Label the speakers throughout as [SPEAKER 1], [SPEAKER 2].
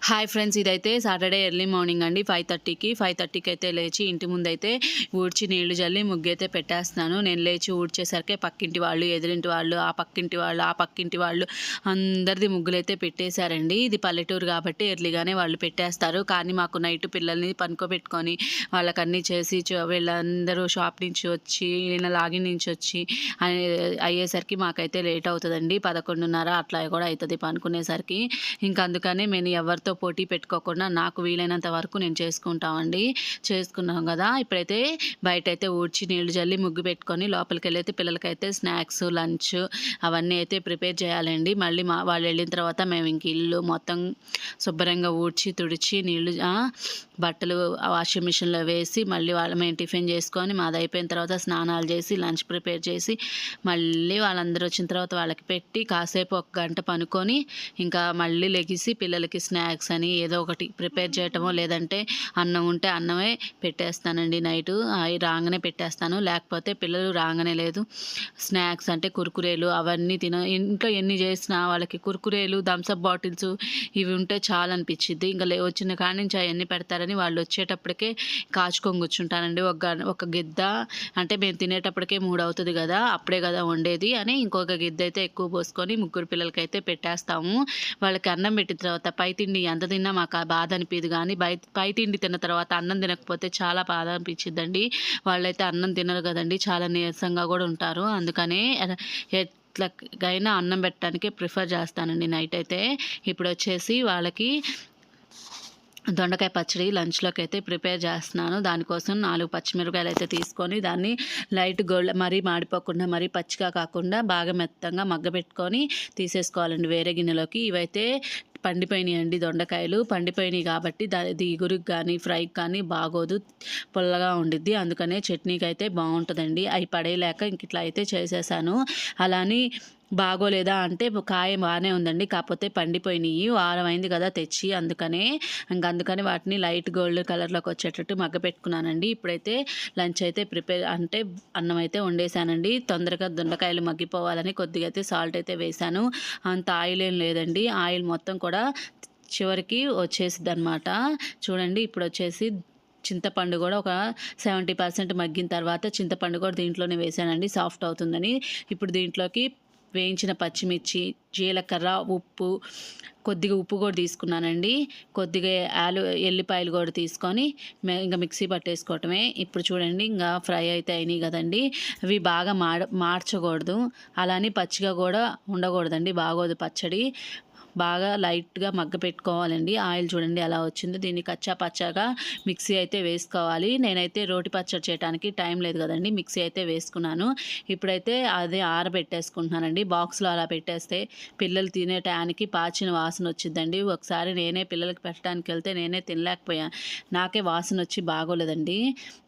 [SPEAKER 1] Hi friends, ఇదైతే Saturday early morning అండి. 5:30కి అయితే లేచి ఇంటి ముందైతే ఊడ్చి నీళ్లు జల్లి ముగ్గైతే పెట్టేస్తున్నాను. నేను లేచి ఊడ్చేసరికి పక్కింటి వాళ్ళు, ఎదురింటి వాళ్ళు, ఆ పక్కింటి వాళ్ళు అందరిది ముగ్గులైతే పెట్టేశారండి. ఇది పల్లెటూరు కాబట్టి ఎర్లీగానే వాళ్ళు పెట్టేస్తారు. కానీ మాకు నైట్ పిల్లల్ని పనుకోబెట్టుకొని వాళ్ళకన్నీ చేసి వీళ్ళందరూ షాప్ నుంచి వచ్చి లాగిన్ నుంచి వచ్చి అయ్యేసరికి మాకైతే లేట్ అవుతుందండి. 11:30 అట్లా కూడా అవుతుంది పనుకునేసరికి. ఇంకా అందుకనే నేను ఎవరితో పోటీ పెట్టుకోకుండా నాకు వీలైనంత వరకు నేను చేసుకున్నాం కదా. ఇప్పుడైతే బయట అయితే ఊడ్చి నీళ్లు జల్లి ముగ్గు పెట్టుకొని లోపలికి వెళ్ళైతే పిల్లలకైతే స్నాక్స్, లంచ్ అవన్నీ అయితే ప్రిపేర్ చేయాలండి. మళ్ళీ వాళ్ళు వెళ్ళిన తర్వాత మేము ఇంక ఇల్లు మొత్తం శుభ్రంగా ఊడ్చి తుడిచి బట్టలు వాషింగ్ మిషన్లో వేసి మళ్ళీ మేము టిఫిన్ చేసుకొని మాది అయిపోయిన తర్వాత స్నానాలు చేసి లంచ్ ప్రిపేర్ చేసి మళ్ళీ వాళ్ళందరూ వచ్చిన తర్వాత వాళ్ళకి పెట్టి కాసేపు 1 గంట పనుకొని ఇంకా మళ్ళీ లెగిసి పిల్లలకి స్నాక్స్ అని ఏదో ఒకటి ప్రిపేర్ చేయటమో లేదంటే అన్నం ఉంటే అన్నమే పెట్టేస్తానండి. నైటు అవి రాగానే పెట్టేస్తాను. లేకపోతే పిల్లలు రాగానే లేదు స్నాక్స్ అంటే కుర్కురేలు అవన్నీ ఇంట్లో ఎన్ని చేసినా వాళ్ళకి కుర్కురేలు, థమ్సప్ బాటిల్స్ ఇవి ఉంటే చాలా అనిపించిద్ది. ఇంకా వచ్చిన కాడి నుంచి అవన్నీ పెడతారని వాళ్ళు వచ్చేటప్పటికే కాచుకొని కూర్చుంటానండి. ఒక గిద్ద అంటే మేము తినేటప్పటికే 3 అవుతుంది కదా, అప్పుడే కదా వండేది అని ఇంకొక గిద్ద అయితే ఎక్కువ పోసుకొని ముగ్గురు పిల్లలకైతే పెట్టేస్తాము. వాళ్ళకి అన్నం పెట్టిన తర్వాత పై తిండి ఎంత తిన్నా మాకు బాధ అనిపించదు. కానీ పై తిండి తిన్న తర్వాత అన్నం తినకపోతే చాలా బాధ అనిపించిద్దండి. వాళ్ళైతే అన్నం తినరు కదండి, చాలా నీరసంగా కూడా ఉంటారు. అందుకనే ఎట్లాగైనా అన్నం పెట్టడానికే ప్రిఫర్ చేస్తానండి నైట్ అయితే. ఇప్పుడు వచ్చేసి వాళ్ళకి దొండకాయ పచ్చడి లంచ్లోకి అయితే ప్రిపేర్ చేస్తున్నాను. దానికోసం 4 పచ్చిమిరపకాయలు అయితే తీసుకొని దాన్ని లైట్ గోల్డ్ మరీ మాడిపోకుండా మరీ పచ్చిగా కాకుండా బాగా మెత్తంగా మగ్గబెట్టుకొని తీసేసుకోవాలండి వేరే గిన్నెలోకి. ఇవైతే పండిపోయినాయి అండి, దొండకాయలు పండిపోయినాయి కాబట్టి దిగురుకి కానీ ఫ్రైకి కానీ బాగోదు, పుల్లగా ఉండిద్ది. అందుకనే చట్నీకి అయితే బాగుంటుందండి. అవి పడేయలేక ఇంక ఇట్లా అయితే చేసేసాను. అలాని బాగోలేదా అంటే కాయ బాగానే ఉందండి, కాకపోతే పండిపోయినాయి. వారం అయింది కదా తెచ్చి, అందుకని వాటిని లైట్ గోల్డ్ కలర్లోకి వచ్చేటట్టు మగ్గ పెట్టుకున్నానండి. ఇప్పుడైతే లంచ్ అయితే అంటే అన్నం అయితే వండేసానండి. తొందరగా దొండకాయలు మగ్గిపోవాలని కొద్దిగా అయితే సాల్ట్ అయితే వేసాను. అంత ఆయిల్ ఏం లేదండి, ఆయిల్ మొత్తం కూడా చివరికి వచ్చేసిద్ది అనమాట. చూడండి ఇప్పుడు వచ్చేసి చింతపండు కూడా ఒక 70% మగ్గిన తర్వాత చింతపండు కూడా దీంట్లోనే వేసానండి, సాఫ్ట్ అవుతుందని. ఇప్పుడు దీంట్లోకి వేయించిన పచ్చిమిర్చి, జీలకర్ర, ఉప్పు, కొద్దిగా ఉప్పు కూడా తీసుకున్నానండి. కొద్దిగా ఎల్లిపాయలు కూడా తీసుకొని ఇంకా మిక్సీ పట్టేసుకోవటమే. ఇప్పుడు చూడండి ఇంకా ఫ్రై అయితే అయినాయి కదండి. అవి బాగా మార్చకూడదు, అలానే పచ్చిగా కూడా ఉండకూడదండి, బాగోదు పచ్చడి. బాగా లైట్గా మగ్గ పెట్టుకోవాలండి. ఆయిల్ చూడండి ఎలా వచ్చిందో. దీన్ని కచ్చా పచ్చాగా మిక్సీ అయితే వేసుకోవాలి. నేనైతే రోటి పచ్చడి చేయడానికి టైం లేదు కదండి, మిక్సీ అయితే వేసుకున్నాను. ఇప్పుడైతే అదే ఆరబెట్టేసుకుంటున్నానండి. బాక్స్లో అలా పెట్టేస్తే పిల్లలు తినే టయానికి పాచిన వాసన వచ్చిందండి. ఒకసారి నేనే పిల్లలకి పెట్టడానికి వెళ్తే నేనే తినలేకపోయాను, నాకే వాసన వచ్చి బాగోలేదండి.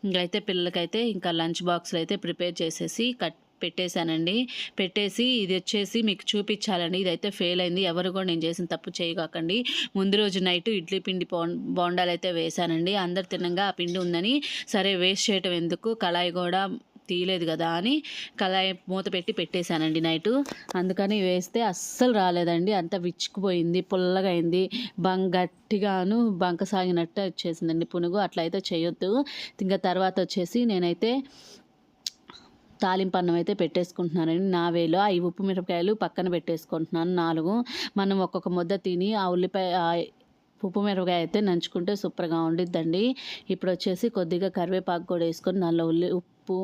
[SPEAKER 1] ఇంకైతే పిల్లలకైతే ఇంకా లంచ్ బాక్స్లో అయితే ప్రిపేర్ చేసేసి పెట్టేశానండి. పెట్టేసి ఇది వచ్చేసి మీకు చూపించాలండి. ఇదైతే ఫెయిల్ అయింది, ఎవరు కూడా నేను చేసిన తప్పు చేయకండి. ముందు రోజు నైట్ ఇడ్లీ పిండి బోండాలు అయితే వేశానండి. అందరు తినంగా ఆ పిండి ఉందని సరే వేస్ట్ చేయటం ఎందుకు, కళాయి కూడా తీయలేదు కదా అని కళాయి మూత పెట్టేశానండి నైటు. అందుకని వేస్తే అస్సలు రాలేదండి, అంతా విచ్చుకుపోయింది, పుల్లగా అయింది, గట్టిగాను బంక సాగినట్టు వచ్చేసిందండి పునుగు. అట్లయితే చేయొద్దు. ఇంకా తర్వాత వచ్చేసి నేనైతే తాలింపు అన్నం అయితే పెట్టేసుకుంటున్నానండి నా వేలో. ఈ ఉప్పు మిరపకాయలు పక్కన పెట్టేసుకుంటున్నాను 4. మనం ఒక్కొక్క ముద్ద తిని ఆ ఉప్పు మిరపకాయ అయితే నంచుకుంటే సూపర్గా ఉండిద్దండి. ఇప్పుడు వచ్చేసి కొద్దిగా కరివేపాకు కూడా వేసుకొని దానిలో ఉప్పు,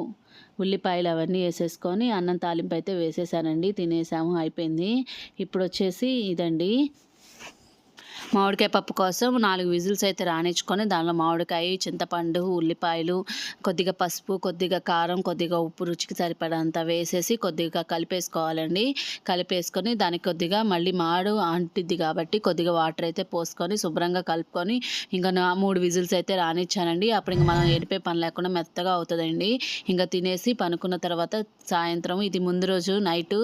[SPEAKER 1] ఉల్లిపాయలు అవన్నీ వేసేసుకొని అన్నం తాలింపు అయితే వేసేసానండి. తినేసాము, అయిపోయింది. ఇప్పుడు వచ్చేసి ఇదండి మామిడికాయ పప్పు కోసం 4 విజిల్స్ అయితే రానిచ్చుకొని దానిలో మామిడికాయ, చింతపండు, ఉల్లిపాయలు, కొద్దిగా పసుపు, కొద్దిగా కారం, కొద్దిగా ఉప్పు రుచికి సరిపడంత వేసేసి కొద్దిగా కలిపేసుకోవాలండి. కలిపేసుకొని దానికి కొద్దిగా మళ్ళీ మాడు అంటిద్ది కాబట్టి కొద్దిగా వాటర్ అయితే పోసుకొని శుభ్రంగా కలుపుకొని ఇంకా 3 విజిల్స్ అయితే రానిచ్చానండి. అప్పుడు ఇంకా మనం ఏడిపే పని లేకుండా మెత్తగా అవుతుందండి. ఇంకా తినేసి పనుకున్న తర్వాత సాయంత్రం, ఇది ముందు రోజు నైటు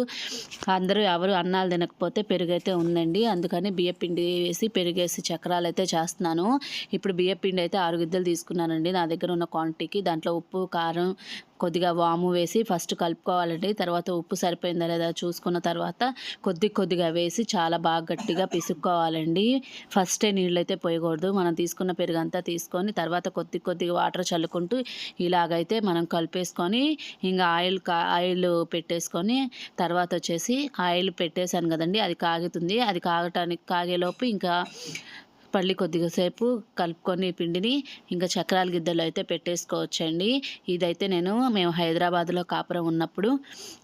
[SPEAKER 1] అందరూ ఎవరు అన్నాలు తినకపోతే పెరుగైతే ఉందండి, అందుకని బియ్యపిండి వేసి పెరిగేసి చక్రాలు అయితే చేస్తున్నాను. ఇప్పుడు బియ్యపిండి అయితే 6 గిద్దలు తీసుకున్నానండి నా దగ్గర ఉన్న క్వాంటిటీకి. దాంట్లో ఉప్పు, కారం, కొద్దిగా వాము వేసి ఫస్ట్ కలుపుకోవాలండి. తర్వాత ఉప్పు సరిపోయిందా లేదా చూసుకున్న తర్వాత కొద్దిగా వేసి చాలా బాగా గట్టిగా పిసుక్కోవాలండి. ఫస్టే నీళ్ళైతే పోయకూడదు. మనం తీసుకున్న పెరుగంతా తీసుకొని తర్వాత కొద్దిగా వాటర్ చల్లుకుంటూ ఇలాగైతే మనం కలిపేసుకొని ఇంకా ఆయిల్ పెట్టేసుకొని తర్వాత వచ్చేసి ఆయిల్ పెట్టేశాను కదండి, అది కాగుతుంది. అది కాగేలోపు ఇంకా కొద్దిగా సేపు కలుపుకొని పిండిని ఇంకా చక్రాల గిద్దెలో అయితే పెట్టేసుకోవచ్చండి. ఇదైతే మేము హైదరాబాద్లో కాపురం ఉన్నప్పుడు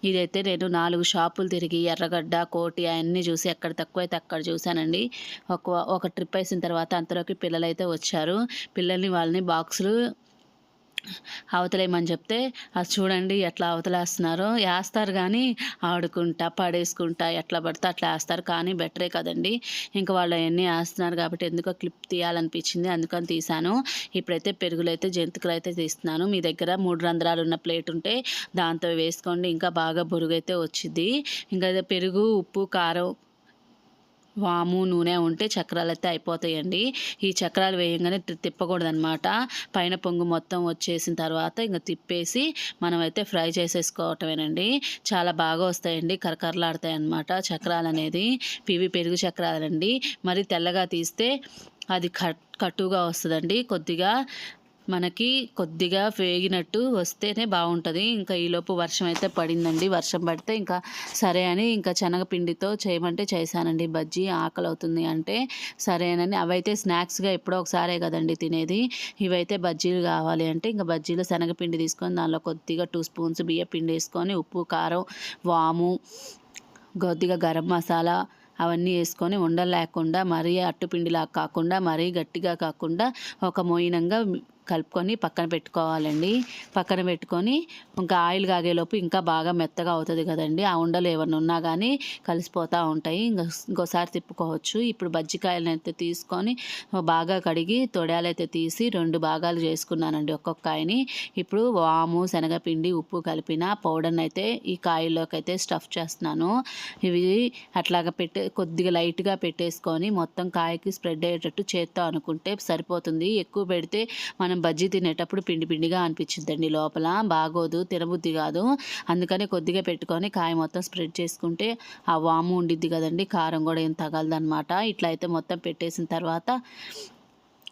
[SPEAKER 1] ఇదైతే నేను 4 షాపులు తిరిగి ఎర్రగడ్డ, కోటి అవన్నీ చూసి ఎక్కడ తక్కువైతే అక్కడ చూశానండి. ఒక ట్రిప్ వేసిన తర్వాత అంతలోకి పిల్లలైతే వచ్చారు. పిల్లల్ని వాళ్ళని బాక్సులు అవతలేయమని చెప్తే అది చూడండి ఎట్లా అవతలేస్తున్నారో. వేస్తారు కానీ ఆడుకుంటా పడేసుకుంటా ఎట్లా పడితే అట్లా వేస్తారు, కానీ బెటరే కదండి. ఇంకా వాళ్ళు అవన్నీ వేస్తున్నారు కాబట్టి ఎందుకో క్లిప్ తీయాలనిపించింది, అందుకని తీశాను. ఇప్పుడైతే పెరుగులు అయితే జంతికలు అయితే తీస్తున్నాను. మీ దగ్గర 3 రంధ్రాలు ఉన్న ప్లేట్ ఉంటే దాంతో వేసుకోండి, ఇంకా బాగా బురుగైతే వచ్చింది. ఇంకా పెరుగు, ఉప్పు, కారం, వాము, నూనె ఉంటే చక్రాలు అయితే అయిపోతాయండి. ఈ చక్రాలు వేయంగానే తిప్పకూడదనమాట. పైన పొంగు మొత్తం వచ్చేసిన తర్వాత ఇంకా తిప్పేసి మనమైతే ఫ్రై చేసేసుకోవటమేనండి. చాలా బాగా వస్తాయండి, కరకరలాడతాయి అన్నమాట చక్రాలు అనేది. పెరుగు చక్రాలండి. మరి తెల్లగా తీస్తే అది కట్టుగా వస్తుందండి. మనకి కొద్దిగా వేగినట్టు వస్తేనే బాగుంటుంది. ఇంకా ఈలోపు వర్షం అయితే పడిందండి. వర్షం పడితే ఇంకా సరే అని ఇంకా శనగపిండితో చేయమంటే చేశానండి బజ్జీ. ఆకలి అవుతుంది అంటే సరేనని. అవైతే స్నాక్స్గా ఎప్పుడో ఒకసారే కదండి తినేది. ఇవైతే బజ్జీలు కావాలి అంటే ఇంకా బజ్జీలు శనగపిండి తీసుకొని దానిలో కొద్దిగా 2 స్పూన్స్ బియ్యపిండి వేసుకొని ఉప్పు, కారం, వాము, కొద్దిగా గరం మసాలా అవన్నీ వేసుకొని ఉండలు లేకుండా మరీ అట్టుపిండిలా కాకుండా మరీ గట్టిగా కాకుండా ఒక మోయినంగా కలుపుకొని పక్కన పెట్టుకోవాలండి. పక్కన పెట్టుకొని ఇంకా ఆయిల్ కాగేలోపు ఇంకా బాగా మెత్తగా అవుతుంది కదండి. ఆ ఉండలు ఏమన్నా ఉన్నా కానీ కలిసిపోతూ ఉంటాయి. ఇంకోసారి తిప్పుకోవచ్చు. ఇప్పుడు బజ్జికాయలను అయితే తీసుకొని బాగా కడిగి తొడాలైతే తీసి 2 భాగాలు చేసుకున్నానండి ఒక్కొక్కాయని. ఇప్పుడు వాము, శనగపిండి, ఉప్పు కలిపిన పౌడర్ని అయితే ఈ కాయల్లోకి అయితే స్టఫ్ చేస్తున్నాను. ఇవి అట్లాగా కొద్దిగా లైట్గా పెట్టేసుకొని మొత్తం కాయకి స్ప్రెడ్ అయ్యేటట్టు చేత్తో అనుకుంటే సరిపోతుంది. ఎక్కువ పెడితే మనం బజ్జీ తినేటప్పుడు పిండిగా అనిపించిందండి, లోపల బాగోదు, తినబుద్ధి కాదు. అందుకని కొద్దిగా పెట్టుకొని కాయ మొత్తం స్ప్రెడ్ చేసుకుంటే ఆ వాము ఉండిద్ది కదండి, కారం కూడా ఏం తగలదనమాట. ఇట్లా అయితే మొత్తం పెట్టేసిన తర్వాత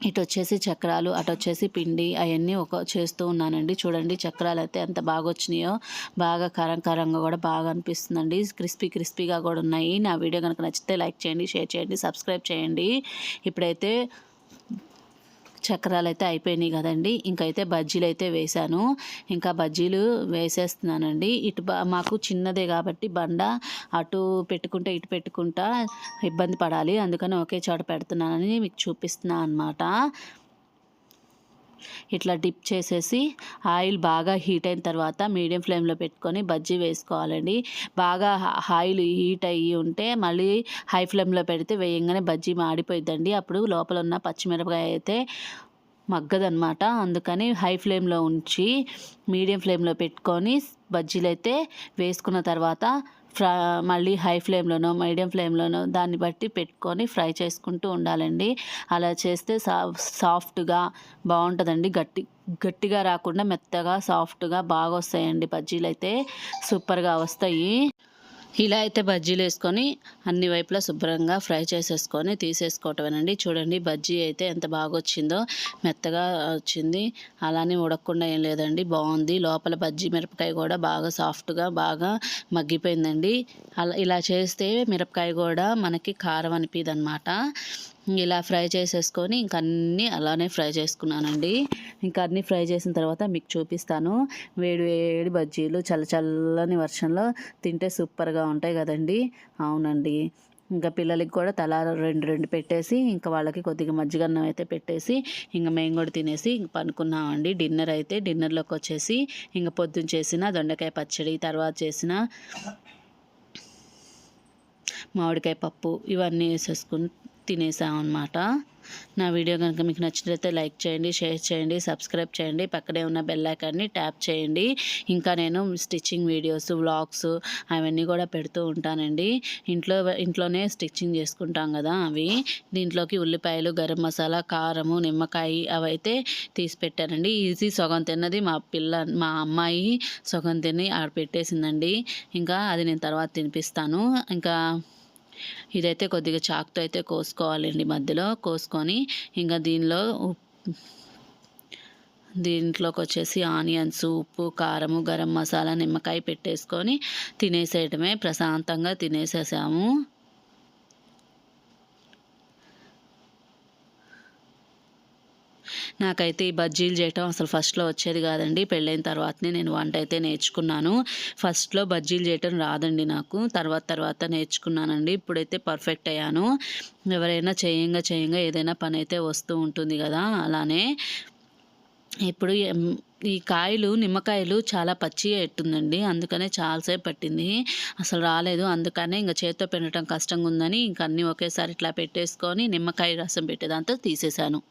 [SPEAKER 1] ఇటు వచ్చేసి చక్రాలు, అటు వచ్చేసి పిండి అవన్నీ చేస్తూ ఉన్నానండి. చూడండి చక్రాలు అయితే ఎంత బాగా వచ్చినాయో, బాగా కారంగా కూడా బాగా అనిపిస్తుందండి. క్రిస్పీగా కూడా ఉన్నాయి. నా వీడియో కనుక నచ్చితే లైక్ చేయండి, షేర్ చేయండి, సబ్స్క్రైబ్ చేయండి. ఇప్పుడైతే చక్రాలు అయితే అయిపోయినాయి కదండి. ఇంకైతే బజ్జీలు అయితే వేశాను. ఇంకా బజ్జీలు వేసేస్తున్నానండి. మాకు చిన్నదే కాబట్టి బండ అటు పెట్టుకుంటా ఇటు పెట్టుకుంటా ఇబ్బంది పడాలి. అందుకని ఒకే చోట పెడుతున్నానని మీకు చూపిస్తున్నాను అన్నమాట. ఇట్లా డిప్ చేసేసి ఆయిల్ బాగా హీట్ అయిన తర్వాత మీడియం ఫ్లేమ్లో పెట్టుకొని బజ్జీ వేసుకోవాలండి. బాగా ఆయిల్ హీట్ అయ్యి ఉంటే మళ్ళీ హై ఫ్లేమ్లో పెడితే వేయంగానే బజ్జీ మాడిపోయిద్దండి. అప్పుడు లోపల ఉన్న పచ్చిమిరపకాయ అయితే మగ్గదనమాట. అందుకని హై ఫ్లేమ్లో ఉంచి మీడియం ఫ్లేమ్లో పెట్టుకొని బజ్జీలు అయితే వేసుకున్న తర్వాత మళ్ళీ హై ఫ్లేమ్లోనో మీడియం ఫ్లేమ్లోనో దాన్ని బట్టి పెట్టుకొని ఫ్రై చేసుకుంటూ ఉండాలండి. అలా చేస్తే సాఫ్ట్గా బాగుంటుందండి. గట్టిగా రాకుండా మెత్తగా సాఫ్ట్గా బాగా వస్తాయండి బజ్జీలు అయితే, సూపర్గా వస్తాయి. ఇలా అయితే బజ్జీలు వేసుకొని అన్ని వైపులా శుభ్రంగా ఫ్రై చేసేసుకొని తీసేసుకోవటమేనండి. చూడండి బజ్జీ అయితే ఎంత బాగా వచ్చిందో, మెత్తగా వచ్చింది, అలానే ఉడకకుండా ఏం లేదండి, బాగుంది. లోపల బజ్జీ మిరపకాయ కూడా బాగా సాఫ్ట్గా బాగా మగ్గిపోయిందండి. ఇలా చేస్తే మిరపకాయ కూడా మనకి కారం అనిపిదు అనమాట. ఇలా ఫ్రై చేసేసుకొని ఇంక అన్నీ అలానే ఫ్రై చేసుకున్నానండి. ఇంకా అన్నీ ఫ్రై చేసిన తర్వాత మీకు చూపిస్తాను. వేడి బజ్జీలు చల్లని వర్షంలో తింటే సూపర్గా ఉంటాయి కదండి. అవునండి. ఇంకా పిల్లలకి కూడా తలా 2 పెట్టేసి ఇంకా వాళ్ళకి కొద్దిగా మజ్జిగన్నం అయితే పెట్టేసి ఇంకా మేము కూడా తినేసి పనుకున్నామండి. డిన్నర్లోకి వచ్చేసి ఇంకా పొద్దున్న చేసిన దొండకాయ పచ్చడి, తర్వాత చేసిన మామిడికాయ పప్పు ఇవన్నీ వేసేసుకుని తినేసామన్నమాట. నా వీడియో కనుక మీకు నచ్చినట్లయితే లైక్ చేయండి, షేర్ చేయండి, సబ్స్క్రైబ్ చేయండి, పక్కనే ఉన్న బెల్ ఐకాన్ని ట్యాప్ చేయండి. ఇంకా నేను స్టిచ్చింగ్ వీడియోస్, వ్లాగ్స్ అవన్నీ కూడా పెడుతూ ఉంటానండి. ఇంట్లోనే స్టిచ్చింగ్ చేసుకుంటాం కదా అవి. దీంట్లోకి ఉల్లిపాయలు, గరం మసాలా, కారము, నిమ్మకాయ అవైతే తీసి పెట్టానండి. ఈజీ సగం తిన్నది మా అమ్మాయి సగం తిని ఆడ పెట్టేసిందండి. ఇంకా అది నేను తర్వాత తినిపిస్తాను. ఇంకా ఇదైతే కొద్దిగా చాకుతో అయితే కోసుకోవాలండి, మధ్యలో కోసుకొని ఇంకా దీంట్లోకి వచ్చేసి ఆనియన్స్, ఉప్పు, కారము, గరం మసాలా, నిమ్మకాయ పెట్టేసుకొని తినేసేయటమే. ప్రశాంతంగా తినేసేసాము. నాకైతే ఈ బజ్జీలు చేయటం అసలు ఫస్ట్లో వచ్చేది కాదండి. పెళ్ళైన తర్వాతనే నేను వంట అయితే నేర్చుకున్నాను. ఫస్ట్లో బజ్జీలు చేయటం రాదండి నాకు. తర్వాత నేర్చుకున్నానండి. ఇప్పుడైతే పర్ఫెక్ట్ అయ్యాను. ఎవరైనా చేయంగా ఏదైనా పని అయితే వస్తూ ఉంటుంది కదా, అలానే ఇప్పుడు ఈ నిమ్మకాయలు చాలా పచ్చిగా ఎట్టుందండి. అందుకనే చాలాసేపు పట్టింది, అసలు రాలేదు. అందుకనే ఇంకా చేత్తో పెట్టడం కష్టంగా ఉందని ఇంక అన్నీ ఒకేసారి ఇట్లా పెట్టేసుకొని నిమ్మకాయ రసం పెట్టేదాంతో తీసేసాను.